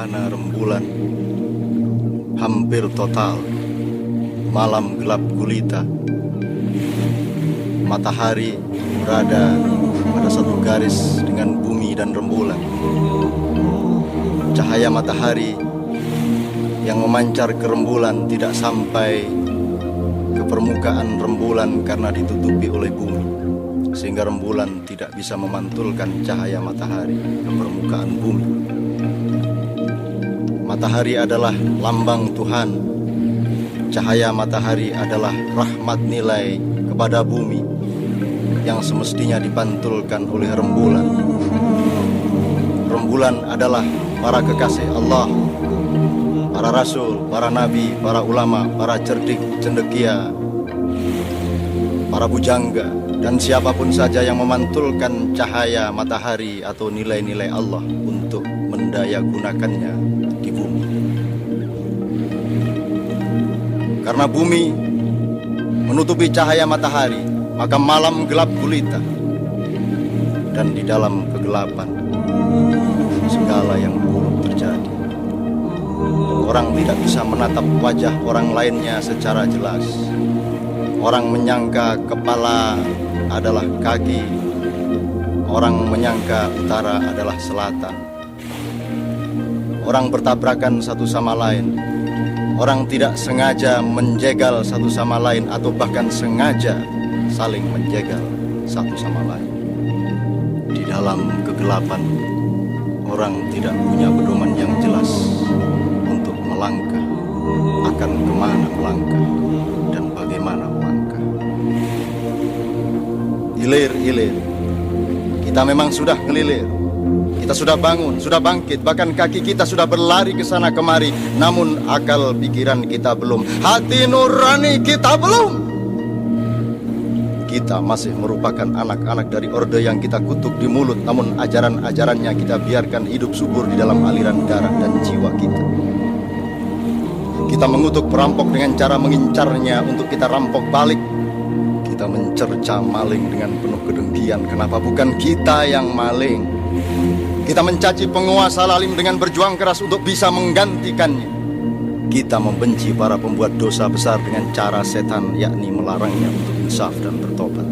gerhana rembulan hampir total. Malam gelap gulita. Matahari berada pada satu garis dengan bumi dan rembulan. Cahaya matahari yang memancar ke rembulan tidak sampai ke permukaan rembulan karena ditutupi oleh bumi, sehingga rembulan tidak bisa memantulkan cahaya matahari ke permukaan bumi. Matahari adalah lambang Tuhan. Cahaya matahari adalah rahmat nilai kepada bumi yang semestinya dipantulkan oleh rembulan. Rembulan adalah para kekasih Allah, para rasul, para nabi, para ulama, para cerdik, cendekia, para bujangga, dan siapapun saja yang memantulkan cahaya matahari atau nilai-nilai Allah untuk mendayagunakannya di bumi. Karena bumi menutupi cahaya matahari, maka malam gelap gulita, dan di dalam kegelapan segala yang buruk terjadi. Orang tidak bisa menatap wajah orang lainnya secara jelas. Orang menyangka kepala adalah kaki. Orang menyangka utara adalah selatan. Orang bertabrakan satu sama lain. Orang tidak sengaja menjegal satu sama lain atau bahkan sengaja saling menjegal satu sama lain. Di dalam kegelapan, orang tidak punya pedoman yang jelas untuk melangkah, akan kemana melangkah dan bagaimana melangkah. Ilir-ilir, kita memang sudah ngelilir. Kita sudah bangun, sudah bangkit, bahkan kaki kita sudah berlari ke sana kemari. Namun akal pikiran kita belum, hati nurani kita belum. Kita masih merupakan anak-anak dari orde yang kita kutuk di mulut, namun ajaran-ajarannya kita biarkan hidup subur di dalam aliran darah dan jiwa kita. Kita mengutuk perampok dengan cara mengincarnya untuk kita rampok balik. Kita mencerca maling dengan penuh kedengkian. Kenapa bukan kita yang maling? Kita mencaci penguasa lalim dengan berjuang keras untuk bisa menggantikannya. Kita membenci para pembuat dosa besar dengan cara setan, yakni melarangnya untuk insaf dan bertobat.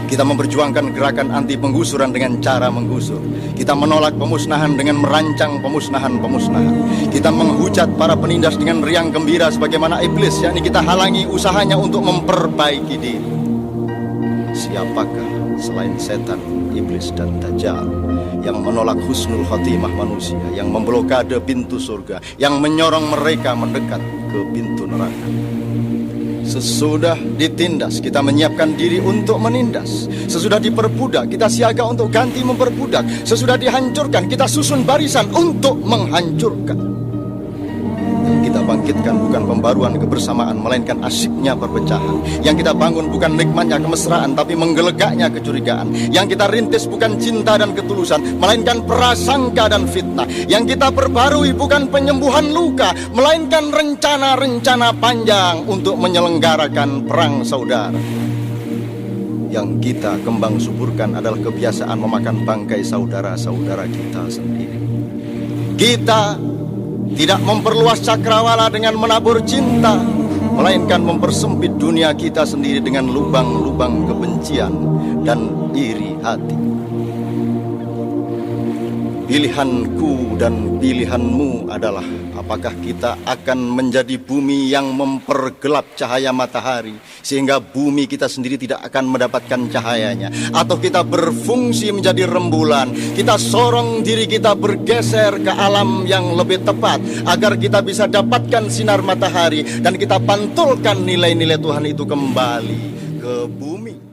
Kita memperjuangkan gerakan anti penggusuran dengan cara menggusur. Kita menolak pemusnahan dengan merancang pemusnahan-pemusnahan. Kita menghujat para penindas dengan riang gembira sebagaimana iblis, yakni kita halangi usahanya untuk memperbaiki diri. Siapakah selain setan, iblis, dan dajjal yang menolak husnul khotimah manusia, yang memblokade pintu surga, yang menyorong mereka mendekat ke pintu neraka? Sesudah ditindas, kita menyiapkan diri untuk menindas. Sesudah diperbudak, kita siaga untuk ganti memperbudak. Sesudah dihancurkan, kita susun barisan untuk menghancurkan. Yang kita bangkitkan bukan pembaruan kebersamaan, melainkan asyiknya perpecahan. Yang kita bangun bukan nikmatnya kemesraan, tapi menggelegaknya kecurigaan. Yang kita rintis bukan cinta dan ketulusan, melainkan prasangka dan fitnah. Yang kita perbarui bukan penyembuhan luka, melainkan rencana-rencana panjang untuk menyelenggarakan perang saudara. Yang kita kembang suburkan adalah kebiasaan memakan bangkai saudara-saudara kita sendiri. Kita tidak memperluas cakrawala dengan menabur cinta, melainkan mempersempit dunia kita sendiri dengan lubang-lubang kebencian dan iri hati. Pilihanku dan pilihanmu adalah apakah kita akan menjadi bumi yang mempergelap cahaya matahari sehingga bumi kita sendiri tidak akan mendapatkan cahayanya, atau kita berfungsi menjadi rembulan, kita sorong diri kita bergeser ke alam yang lebih tepat agar kita bisa dapatkan sinar matahari dan kita pantulkan nilai-nilai Tuhan itu kembali ke bumi.